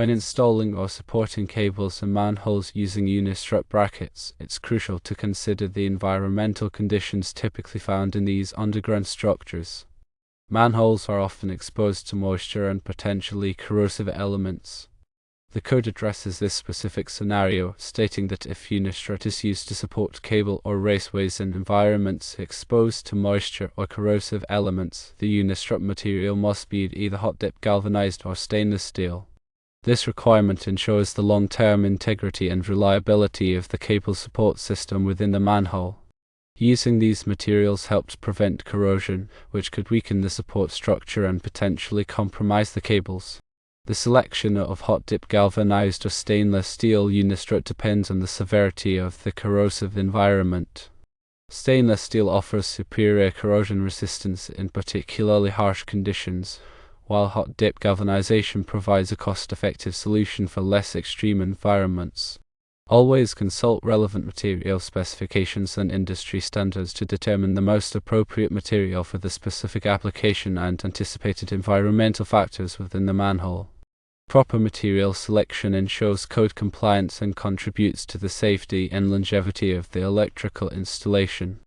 When installing or supporting cables and manholes using Unistrut brackets, it's crucial to consider the environmental conditions typically found in these underground structures. Manholes are often exposed to moisture and potentially corrosive elements. The code addresses this specific scenario, stating that if Unistrut is used to support cable or raceways in environments exposed to moisture or corrosive elements, the Unistrut material must be either hot-dip galvanized or stainless steel. This requirement ensures the long-term integrity and reliability of the cable support system within the manhole. Using these materials helps prevent corrosion, which could weaken the support structure and potentially compromise the cables. The selection of hot-dip galvanized or stainless steel Unistrut depends on the severity of the corrosive environment. Stainless steel offers superior corrosion resistance in particularly harsh conditions, while hot-dip galvanization provides a cost-effective solution for less extreme environments. Always consult relevant material specifications and industry standards to determine the most appropriate material for the specific application and anticipated environmental factors within the manhole. Proper material selection ensures code compliance and contributes to the safety and longevity of the electrical installation.